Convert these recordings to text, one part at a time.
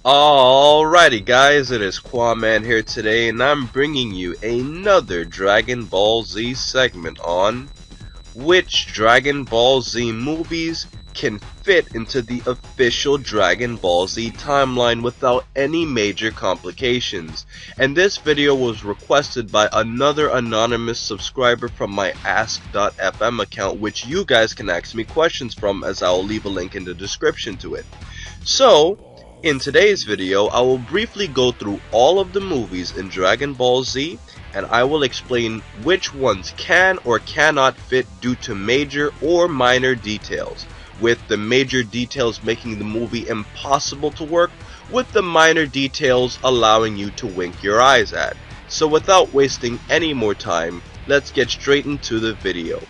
Alrighty guys, it is Quaman here today, and I'm bringing you another Dragon Ball Z segment on which Dragon Ball Z movies can fit into the official Dragon Ball Z timeline without any major complications. And this video was requested by another anonymous subscriber from my Ask.fm account, which you guys can ask me questions from, as I'll leave a link in the description to it. So, in today's video, I will briefly go through all of the movies in Dragon Ball Z, and I will explain which ones can or cannot fit due to major or minor details, with the major details making the movie impossible to work, with the minor details allowing you to wink your eyes at. So without wasting any more time, let's get straight into the video.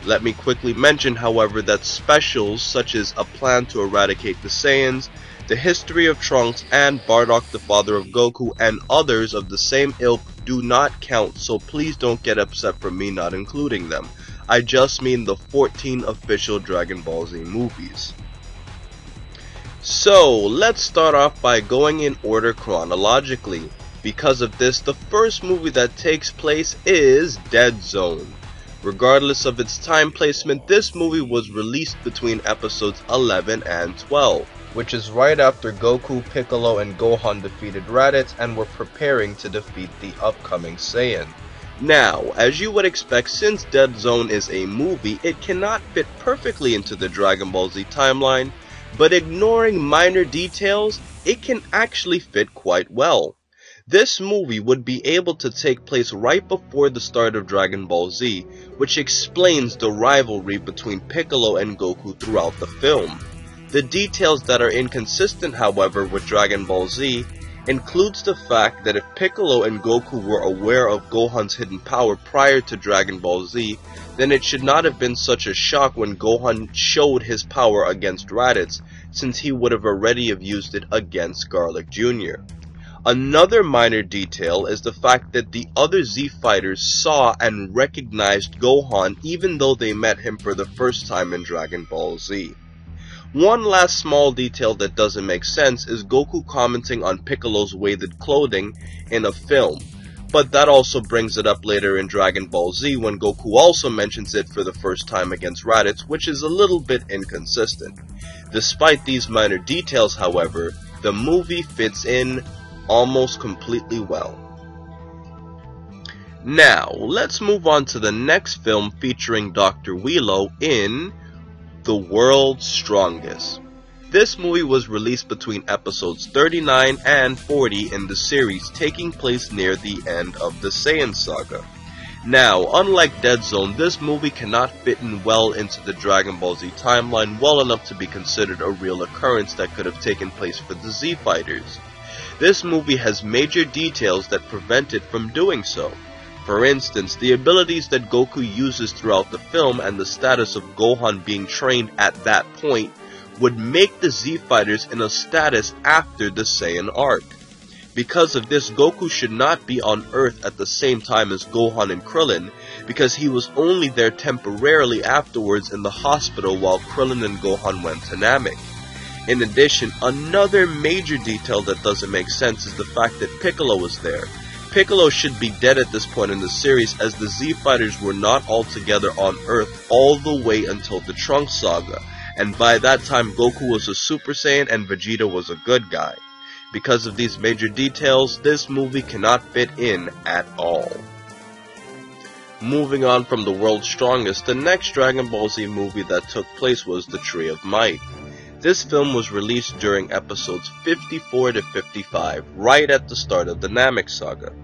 Let me quickly mention, however, that specials such as A Plan to Eradicate the Saiyans, The History of Trunks, and Bardock the Father of Goku, and others of the same ilk do not count, so please don't get upset for me not including them. I just mean the 14 official Dragon Ball Z movies. So, let's start off by going in order chronologically. Because of this, the first movie that takes place is Dead Zone. Regardless of its time placement, this movie was released between episodes 11 and 12, which is right after Goku, Piccolo, and Gohan defeated Raditz and were preparing to defeat the upcoming Saiyan. Now, as you would expect, since Dead Zone is a movie, it cannot fit perfectly into the Dragon Ball Z timeline, but ignoring minor details, it can actually fit quite well. This movie would be able to take place right before the start of Dragon Ball Z, which explains the rivalry between Piccolo and Goku throughout the film. The details that are inconsistent, however, with Dragon Ball Z includes the fact that if Piccolo and Goku were aware of Gohan's hidden power prior to Dragon Ball Z, then it should not have been such a shock when Gohan showed his power against Raditz, since he would have already used it against Garlic Jr. Another minor detail is the fact that the other Z fighters saw and recognized Gohan even though they met him for the first time in Dragon Ball Z. One last small detail that doesn't make sense is Goku commenting on Piccolo's weighted clothing in a film, but that also brings it up later in Dragon Ball Z when Goku also mentions it for the first time against Raditz, which is a little bit inconsistent. Despite these minor details, however, the movie fits in almost completely well. Now, let's move on to the next film featuring Dr. Wheelo in The World's Strongest. This movie was released between episodes 39 and 40 in the series, taking place near the end of the Saiyan saga. Now, unlike Dead Zone, this movie cannot fit in well into the Dragon Ball Z timeline well enough to be considered a real occurrence that could have taken place for the Z fighters. This movie has major details that prevent it from doing so. For instance, the abilities that Goku uses throughout the film and the status of Gohan being trained at that point would make the Z fighters in a status after the Saiyan arc. Because of this, Goku should not be on Earth at the same time as Gohan and Krillin, because he was only there temporarily afterwards in the hospital while Krillin and Gohan went to Namek. In addition, another major detail that doesn't make sense is the fact that Piccolo was there. Piccolo should be dead at this point in the series, as the Z fighters were not all together on Earth all the way until the Trunks saga, and by that time Goku was a Super Saiyan and Vegeta was a good guy. Because of these major details, this movie cannot fit in at all. Moving on from The World's Strongest, the next Dragon Ball Z movie that took place was The Tree of Might. This film was released during episodes 54 to 55, right at the start of the Namek saga.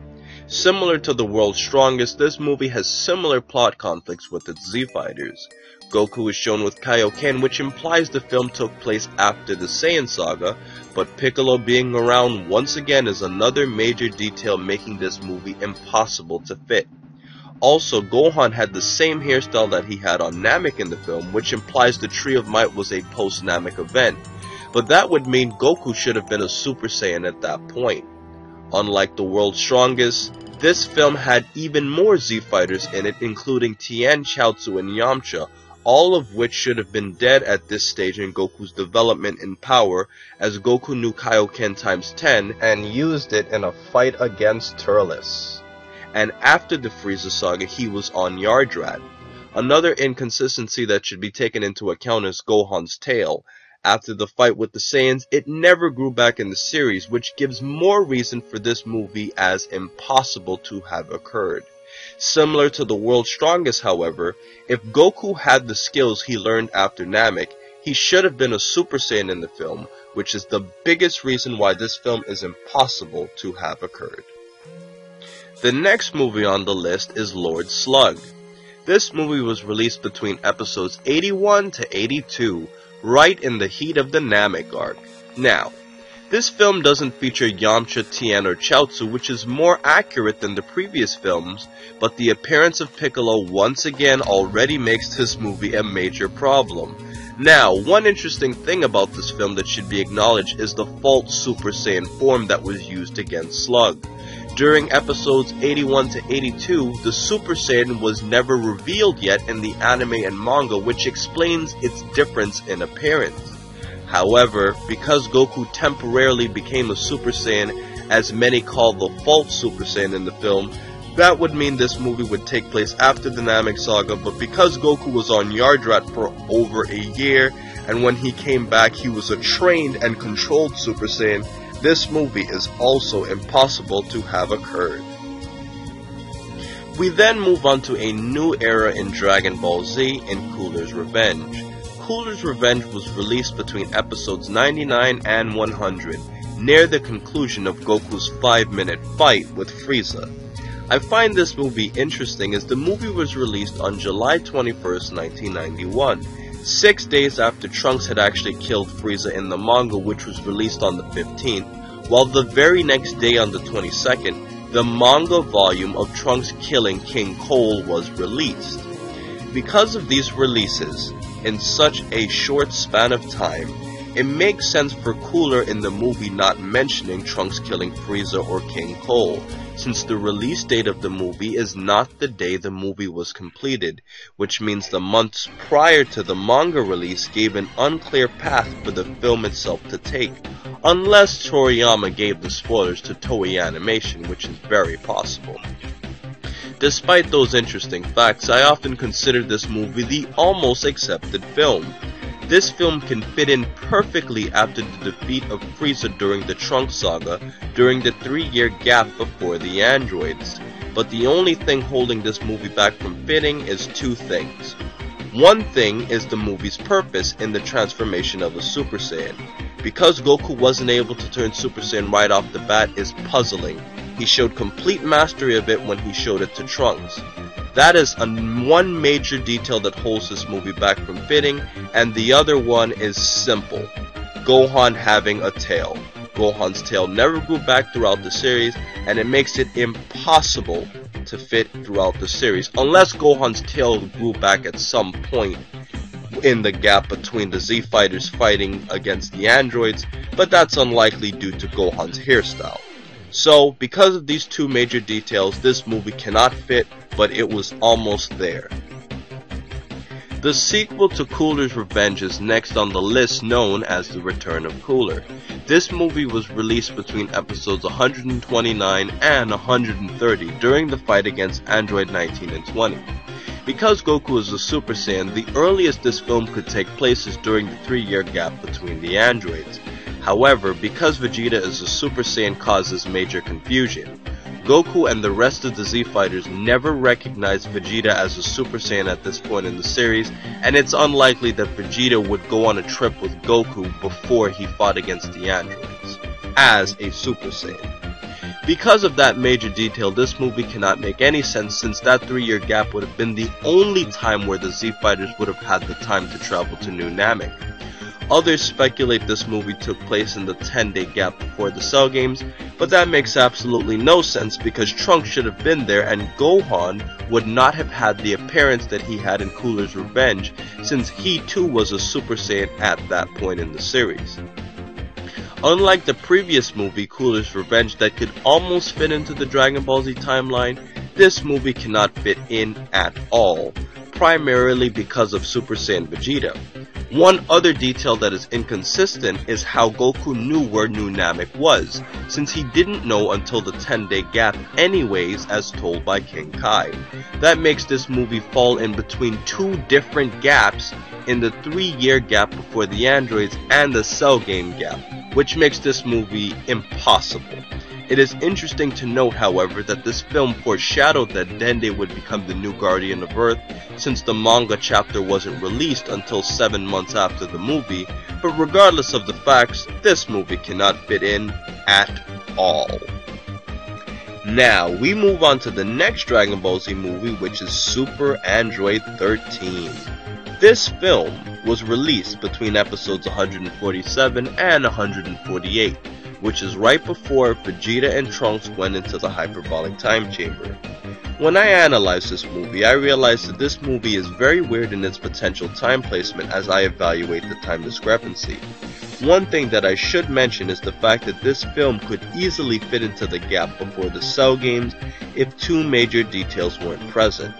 Similar to The World's Strongest, this movie has similar plot conflicts with its Z fighters. Goku is shown with Kaioken, which implies the film took place after the Saiyan saga, but Piccolo being around once again is another major detail making this movie impossible to fit. Also, Gohan had the same hairstyle that he had on Namek in the film, which implies the Tree of Might was a post-Namek event, but that would mean Goku should have been a Super Saiyan at that point. Unlike The World's Strongest, this film had even more Z fighters in it, including Tien, Chaozu, and Yamcha, all of which should have been dead at this stage in Goku's development in power, as Goku knew Kaioken times 10 and used it in a fight against Turles. And after the Frieza saga, he was on Yardrat. Another inconsistency that should be taken into account is Gohan's tail. After the fight with the Saiyans, it never grew back in the series, which gives more reason for this movie as impossible to have occurred. Similar to the World's Strongest, however, if Goku had the skills he learned after Namek, he should have been a Super Saiyan in the film, which is the biggest reason why this film is impossible to have occurred. The next movie on the list is Lord Slug. This movie was released between episodes 81 to 82, right in the heat of the Namek arc. Now, this film doesn't feature Yamcha, Tien, or Chaozu, which is more accurate than the previous films, but the appearance of Piccolo once again already makes this movie a major problem. Now, one interesting thing about this film that should be acknowledged is the false Super Saiyan form that was used against Slug. During episodes 81 to 82, the Super Saiyan was never revealed yet in the anime and manga, which explains its difference in appearance. However, because Goku temporarily became a Super Saiyan, as many call the false Super Saiyan in the film, that would mean this movie would take place after the Namek saga, but because Goku was on Yardrat for over a year, and when he came back he was a trained and controlled Super Saiyan, this movie is also impossible to have occurred. We then move on to a new era in Dragon Ball Z in Cooler's Revenge. Cooler's Revenge was released between episodes 99 and 100, near the conclusion of Goku's 5-minute fight with Frieza. I find this movie interesting as the movie was released on July 21st, 1991, 6 days after Trunks had actually killed Frieza in the manga, which was released on the 15th, while the very next day on the 22nd, the manga volume of Trunks killing King Cole was released. Because of these releases, in such a short span of time, it makes sense for Cooler in the movie not mentioning Trunks killing Frieza or King Cole, since the release date of the movie is not the day the movie was completed, which means the months prior to the manga release gave an unclear path for the film itself to take, unless Toriyama gave the spoilers to Toei Animation, which is very possible. Despite those interesting facts, I often consider this movie the almost accepted film. This film can fit in perfectly after the defeat of Frieza during the Trunks saga, during the 3-year gap before the androids. But the only thing holding this movie back from fitting is two things. One thing is the movie's purpose in the transformation of a Super Saiyan. Because Goku wasn't able to turn Super Saiyan right off the bat is puzzling. He showed complete mastery of it when he showed it to Trunks. That is one major detail that holds this movie back from fitting, and the other one is simple. Gohan having a tail. Gohan's tail never grew back throughout the series, and it makes it impossible to fit throughout the series, unless Gohan's tail grew back at some point in the gap between the Z Fighters fighting against the androids, but that's unlikely due to Gohan's hairstyle. So, because of these two major details, this movie cannot fit, but it was almost there. The sequel to Cooler's Revenge is next on the list, known as The Return of Cooler. This movie was released between episodes 129 and 130 during the fight against Android 19 and 20. Because Goku is a Super Saiyan, the earliest this film could take place is during the 3-year gap between the androids. However, because Vegeta is a Super Saiyan causes major confusion. Goku and the rest of the Z Fighters never recognized Vegeta as a Super Saiyan at this point in the series, and it's unlikely that Vegeta would go on a trip with Goku before he fought against the androids, as a Super Saiyan. Because of that major detail, this movie cannot make any sense, since that 3-year gap would have been the only time where the Z Fighters would have had the time to travel to New Namek. Others speculate this movie took place in the 10-day gap before the Cell games, but that makes absolutely no sense because Trunks should have been there and Gohan would not have had the appearance that he had in Cooler's Revenge, since he too was a Super Saiyan at that point in the series. Unlike the previous movie, Cooler's Revenge, that could almost fit into the Dragon Ball Z timeline, this movie cannot fit in at all. primarily because of Super Saiyan Vegeta. One other detail that is inconsistent is how Goku knew where New Namek was, since he didn't know until the 10-day gap anyways, as told by King Kai. That makes this movie fall in between two different gaps, in the 3-year gap before the androids and the Cell game gap, which makes this movie impossible. It is interesting to note, however, that this film foreshadowed that Dende would become the new Guardian of Earth, since the manga chapter wasn't released until 7 months after the movie, but regardless of the facts, this movie cannot fit in at all. Now, we move on to the next Dragon Ball Z movie, which is Super Android 13. This film was released between episodes 147 and 148, which is right before Vegeta and Trunks went into the hyperbolic time chamber. When I analyzed this movie, I realized that this movie is very weird in its potential time placement as I evaluate the time discrepancy. One thing that I should mention is the fact that this film could easily fit into the gap before the Cell games if two major details weren't present.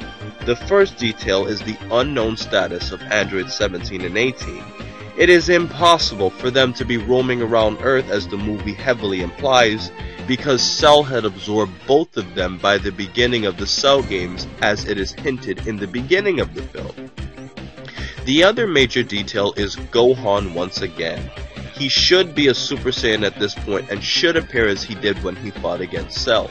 The first detail is the unknown status of Android 17 and 18. It is impossible for them to be roaming around Earth, as the movie heavily implies, because Cell had absorbed both of them by the beginning of the Cell games, as it is hinted in the beginning of the film. The other major detail is Gohan once again. He should be a Super Saiyan at this point and should appear as he did when he fought against Cell.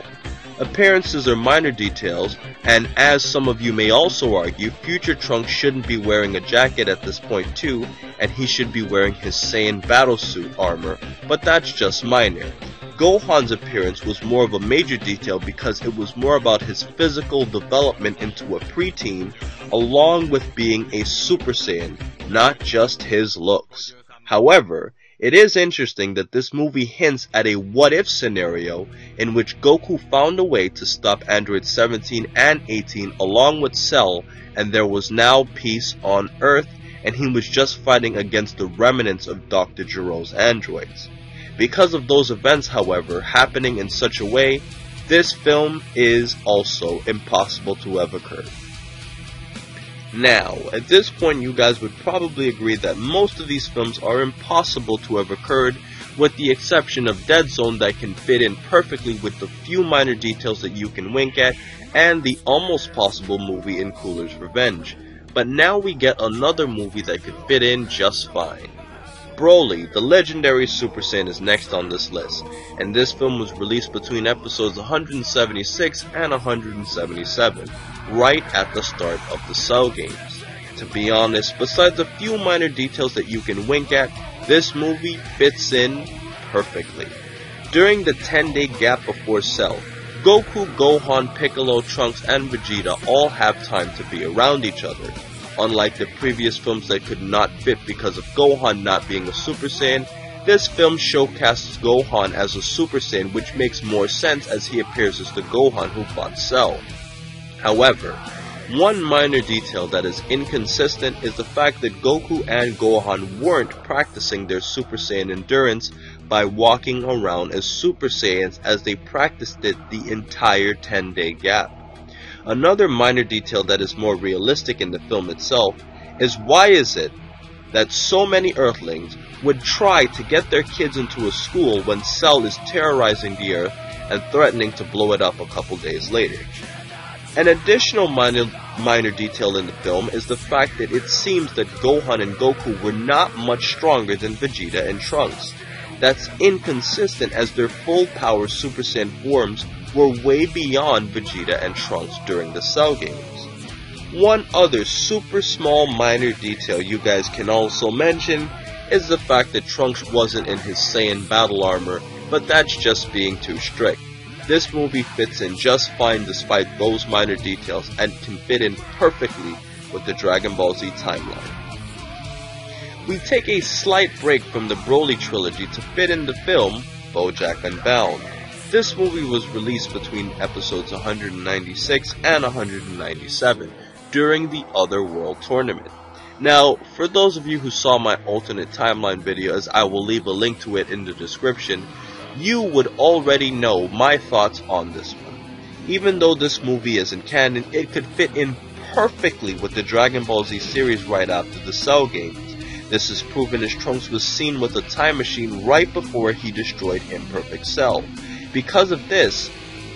Appearances are minor details, and as some of you may also argue, future Trunks shouldn't be wearing a jacket at this point too, and he should be wearing his Saiyan battlesuit armor, but that's just minor. Gohan's appearance was more of a major detail because it was more about his physical development into a preteen, along with being a Super Saiyan, not just his looks. However, it is interesting that this movie hints at a what-if scenario in which Goku found a way to stop Android 17 and 18 along with Cell, and there was now peace on Earth, and he was just fighting against the remnants of Dr. Gero's androids. Because of those events, however, happening in such a way, this film is also impossible to have occurred. Now, at this point you guys would probably agree that most of these films are impossible to have occurred, with the exception of Dead Zone that can fit in perfectly with the few minor details that you can wink at, and the almost possible movie in Cooler's Revenge. But now we get another movie that could fit in just fine. Broly, the legendary Super Saiyan, is next on this list, and this film was released between episodes 176 and 177, right at the start of the Cell games. To be honest, besides a few minor details that you can wink at, this movie fits in perfectly. During the 10-day gap before Cell, Goku, Gohan, Piccolo, Trunks, and Vegeta all have time to be around each other. Unlike the previous films that could not fit because of Gohan not being a Super Saiyan, this film showcases Gohan as a Super Saiyan, which makes more sense as he appears as the Gohan who fought Cell. However, one minor detail that is inconsistent is the fact that Goku and Gohan weren't practicing their Super Saiyan endurance by walking around as Super Saiyans, as they practiced it the entire 10-day gap. Another minor detail that is more realistic in the film itself is why is it that so many Earthlings would try to get their kids into a school when Cell is terrorizing the Earth and threatening to blow it up a couple days later. An additional minor detail in the film is the fact that it seems that Gohan and Goku were not much stronger than Vegeta and Trunks. That's inconsistent as their full power Super Saiyan forms were way beyond Vegeta and Trunks during the Cell games. One other super small minor detail you guys can also mention is the fact that Trunks wasn't in his Saiyan battle armor, but that's just being too strict. This movie fits in just fine despite those minor details and can fit in perfectly with the Dragon Ball Z timeline. We take a slight break from the Broly trilogy to fit in the film BoJack Unbound. This movie was released between episodes 196 and 197 during the Otherworld tournament. Now, for those of you who saw my alternate timeline video, as I will leave a link to it in the description, you would already know my thoughts on this one. Even though this movie isn't canon, it could fit in perfectly with the Dragon Ball Z series right after the Cell games. This is proven as Trunks was seen with a time machine right before he destroyed Imperfect Cell. Because of this,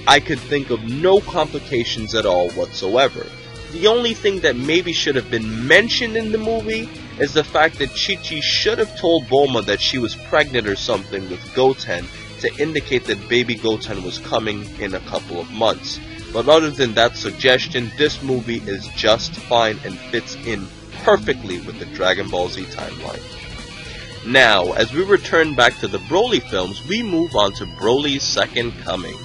I could think of no complications at all whatsoever. The only thing that maybe should have been mentioned in the movie is the fact that Chi-Chi should have told Bulma that she was pregnant or something with Goten to indicate that baby Goten was coming in a couple of months. But other than that suggestion, this movie is just fine and fits in perfectly with the Dragon Ball Z timeline. Now, as we return back to the Broly films, we move on to Broly's Second Coming.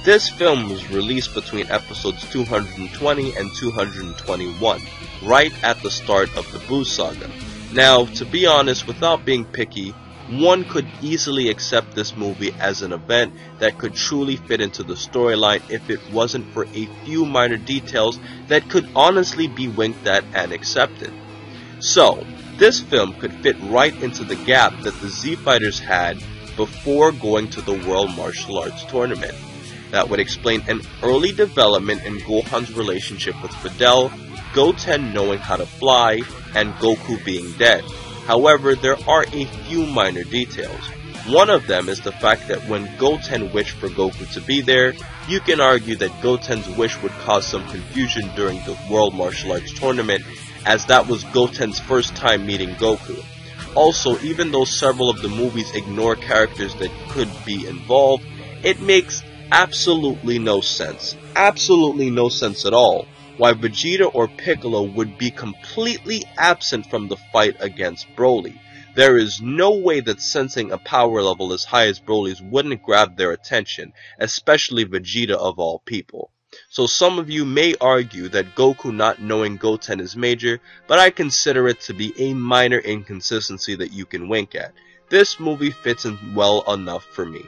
This film was released between episodes 220 and 221, right at the start of the Buu saga. Now, to be honest, without being picky, one could easily accept this movie as an event that could truly fit into the storyline if it wasn't for a few minor details that could honestly be winked at and accepted. So, this film could fit right into the gap that the Z Fighters had before going to the World Martial Arts Tournament. That would explain an early development in Gohan's relationship with Videl, Goten knowing how to fly, and Goku being dead. However, there are a few minor details. One of them is the fact that when Goten wished for Goku to be there, you can argue that Goten's wish would cause some confusion during the World Martial Arts Tournament, as that was Goten's first time meeting Goku. Also, even though several of the movies ignore characters that could be involved, it makes absolutely no sense at all, why Vegeta or Piccolo would be completely absent from the fight against Broly. There is no way that sensing a power level as high as Broly's wouldn't grab their attention, especially Vegeta of all people. So some of you may argue that Goku not knowing Goten is major, but I consider it to be a minor inconsistency that you can wink at. This movie fits in well enough for me.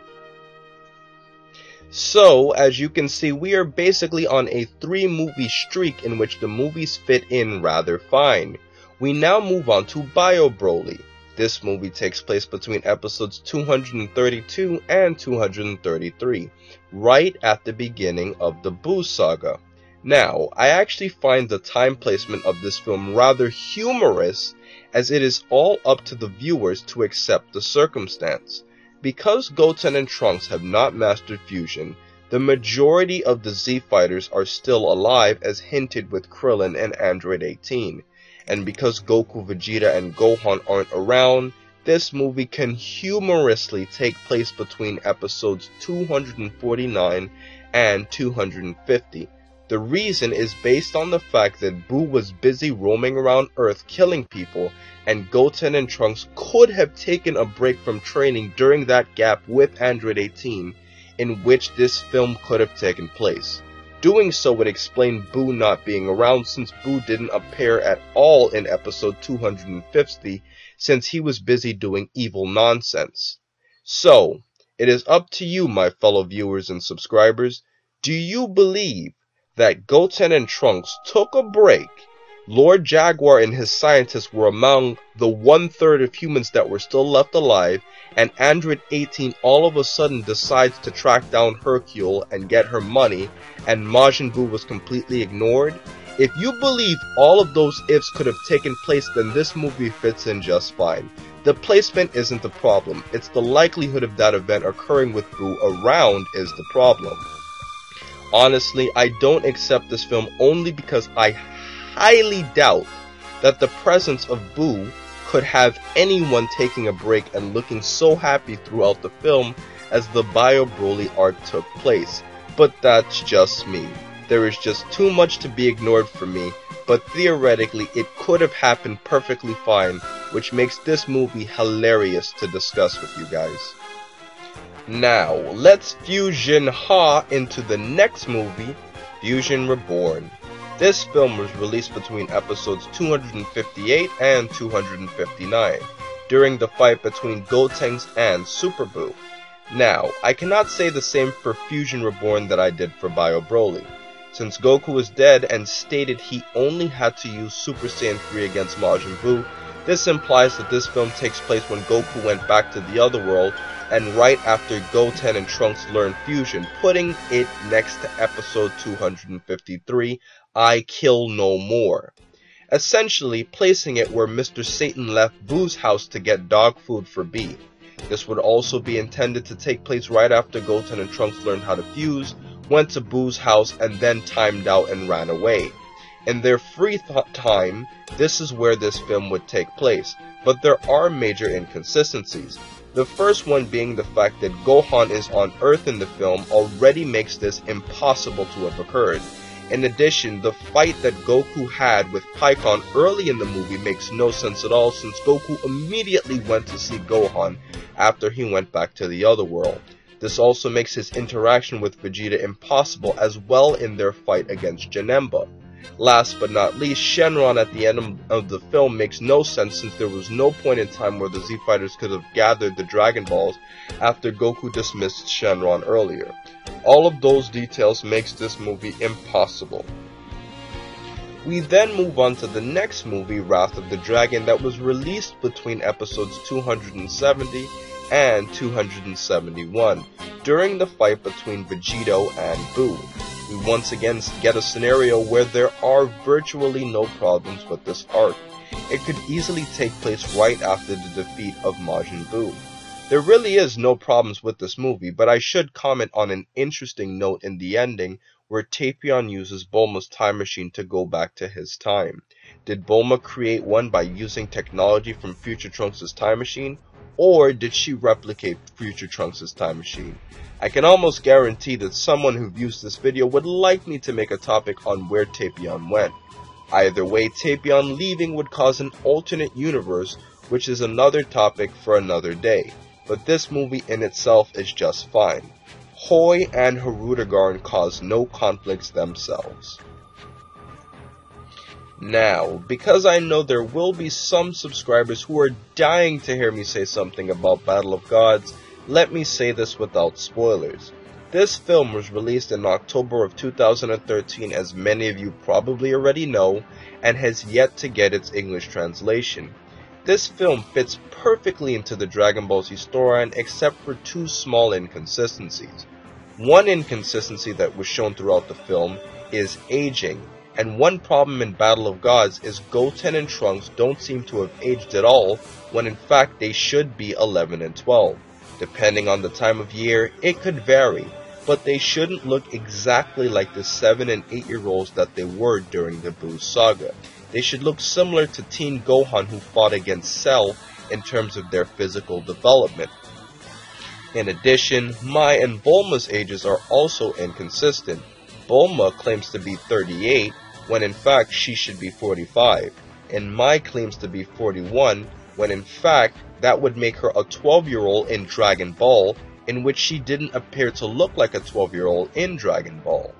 So, as you can see, we are basically on a 3-movie streak in which the movies fit in rather fine. We now move on to Bio Broly. This movie takes place between episodes 232 and 233, right at the beginning of the Buu saga. Now, I actually find the time placement of this film rather humorous, as it is all up to the viewers to accept the circumstance. Because Goten and Trunks have not mastered fusion, the majority of the Z Fighters are still alive, as hinted with Krillin and Android 18. And because Goku, Vegeta, and Gohan aren't around, this movie can humorously take place between episodes 249 and 250. The reason is based on the fact that Buu was busy roaming around Earth killing people, and Goten and Trunks could have taken a break from training during that gap with Android 18, in which this film could have taken place. Doing so would explain Buu not being around, since Buu didn't appear at all in episode 250, since he was busy doing evil nonsense. So, it is up to you, my fellow viewers and subscribers. Do you believe that Goten and Trunks took a break, Lord Jaguar and his scientists were among the 1/3 of humans that were still left alive, and Android 18 all of a sudden decides to track down Hercule and get her money, and Majin Buu was completely ignored? If you believe all of those ifs could have taken place, then this movie fits in just fine. The placement isn't the problem, it's the likelihood of that event occurring with Buu around is the problem. Honestly, I don't accept this film only because I highly doubt that the presence of Buu could have anyone taking a break and looking so happy throughout the film as the Bio Broly arc took place. But that's just me. There is just too much to be ignored for me, but theoretically it could have happened perfectly fine, which makes this movie hilarious to discuss with you guys. Now, let's fusion Ha into the next movie, Fusion Reborn. This film was released between episodes 258 and 259, during the fight between Gotenks and Super Buu. Now, I cannot say the same for Fusion Reborn that I did for Bio Broly. Since Goku was dead and stated he only had to use Super Saiyan 3 against Majin Buu, This implies that this film takes place when Goku went back to the other world and right after Goten and Trunks learned fusion, putting it next to episode 253, I Kill No More. Essentially placing it where Mr. Satan left Boo's house to get dog food for B. This would also be intended to take place right after Goten and Trunks learned how to fuse, went to Boo's house, and then timed out and ran away. In their free time, this is where this film would take place, but there are major inconsistencies. The first one being the fact that Gohan is on Earth in the film already makes this impossible to have occurred. In addition, the fight that Goku had with Pikkon early in the movie makes no sense at all since Goku immediately went to see Gohan after he went back to the other world. This also makes his interaction with Vegeta impossible as well in their fight against Janemba. Last but not least, Shenron at the end of the film makes no sense since there was no point in time where the Z Fighters could have gathered the Dragon Balls after Goku dismissed Shenron earlier. All of those details makes this movie impossible. We then move on to the next movie, Wrath of the Dragon, that was released between episodes 270 and 271, during the fight between Vegito and Boo. We once again get a scenario where there are virtually no problems with this arc. It could easily take place right after the defeat of Majin Buu. There really is no problems with this movie, but I should comment on an interesting note in the ending where Tapion uses Bulma's time machine to go back to his time. Did Bulma create one by using technology from Future Trunks' time machine, or did she replicate Future Trunks' time machine? I can almost guarantee that someone who views this video would like me to make a topic on where Tapion went. Either way, Tapion leaving would cause an alternate universe, which is another topic for another day. But this movie in itself is just fine. Hoi and Hirudegarn cause no conflicts themselves. Now, because I know there will be some subscribers who are dying to hear me say something about Battle of Gods, let me say this without spoilers. This film was released in October of 2013, as many of you probably already know, and has yet to get its English translation. This film fits perfectly into the Dragon Ball Z storyline except for two small inconsistencies. One inconsistency that was shown throughout the film is aging, and one problem in Battle of Gods is Goten and Trunks don't seem to have aged at all, when in fact they should be 11 and 12. Depending on the time of year, it could vary, but they shouldn't look exactly like the 7 and 8 year olds that they were during the Buu saga. They should look similar to Teen Gohan who fought against Cell in terms of their physical development. In addition, Mai and Bulma's ages are also inconsistent. Bulma claims to be 38, when in fact she should be 45, and Mai claims to be 41, when in fact that would make her a 12-year-old in Dragon Ball, in which she didn't appear to look like a 12-year-old in Dragon Ball.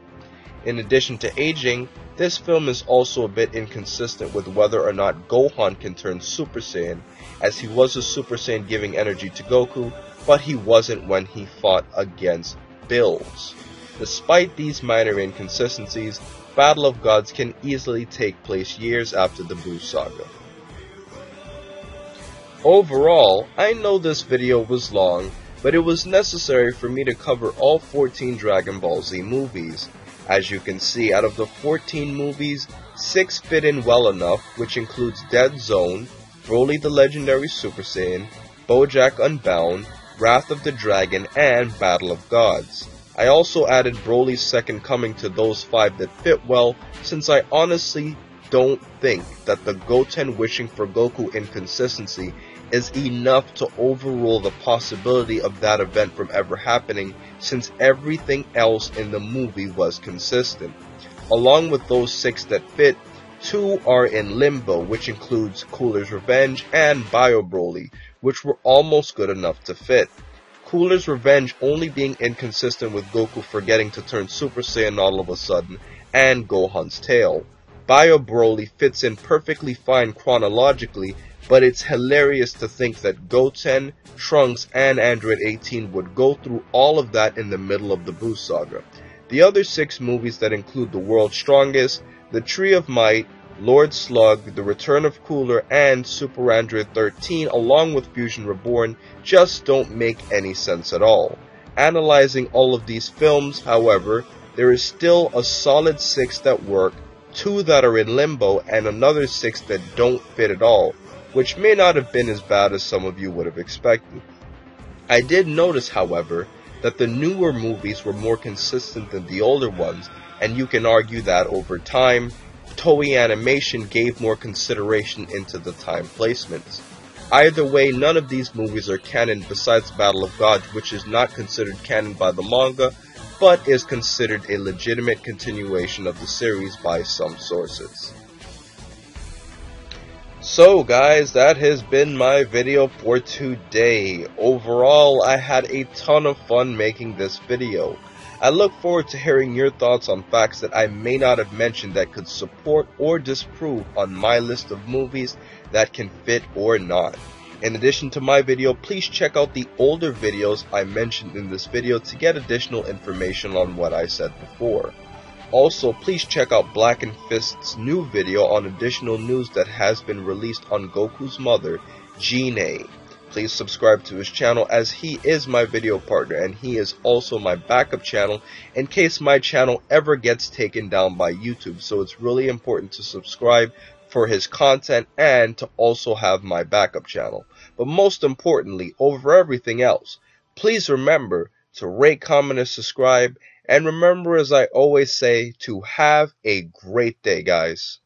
In addition to aging, this film is also a bit inconsistent with whether or not Gohan can turn Super Saiyan, as he was a Super Saiyan giving energy to Goku, but he wasn't when he fought against Bills. Despite these minor inconsistencies, Battle of Gods can easily take place years after the Buu saga. Overall, I know this video was long, but it was necessary for me to cover all 14 Dragon Ball Z movies. As you can see, out of the 14 movies, 6 fit in well enough, which includes Dead Zone, Broly the Legendary Super Saiyan, BoJack Unbound, Wrath of the Dragon, and Battle of Gods. I also added Broly's Second Coming to those 5 that fit well, since I honestly don't think that the Goten wishing for Goku inconsistency is enough to overrule the possibility of that event from ever happening, since everything else in the movie was consistent. Along with those 6 that fit, 2 are in limbo, which includes Cooler's Revenge and Bio Broly, which were almost good enough to fit. Cooler's Revenge only being inconsistent with Goku forgetting to turn Super Saiyan all of a sudden, and Gohan's tail. Bio Broly fits in perfectly fine chronologically, but it's hilarious to think that Goten, Trunks, and Android 18 would go through all of that in the middle of the Buu saga. The other 6 movies that include The World's Strongest, The Tree of Might, Lord Slug, The Return of Cooler, and Super Android 13 along with Fusion Reborn just don't make any sense at all. Analyzing all of these films, however, there is still a solid 6 that work, 2 that are in limbo, and another 6 that don't fit at all, which may not have been as bad as some of you would have expected. I did notice, however, that the newer movies were more consistent than the older ones, and you can argue that over time, Toei Animation gave more consideration into the time placements. Either way, none of these movies are canon besides Battle of Gods, which is not considered canon by the manga, but is considered a legitimate continuation of the series by some sources. So guys, that has been my video for today. Overall, I had a ton of fun making this video. I look forward to hearing your thoughts on facts that I may not have mentioned that could support or disprove on my list of movies that can fit or not. In addition to my video, please check out the older videos I mentioned in this video to get additional information on what I said before. Also, please check out Black & Fist's new video on additional news that has been released on Goku's mother, Gine. Please subscribe to his channel as he is my video partner and he is also my backup channel in case my channel ever gets taken down by YouTube. So it's really important to subscribe for his content and to also have my backup channel. But most importantly, over everything else, please remember to rate, comment, and subscribe. And remember, as I always say, to have a great day, guys.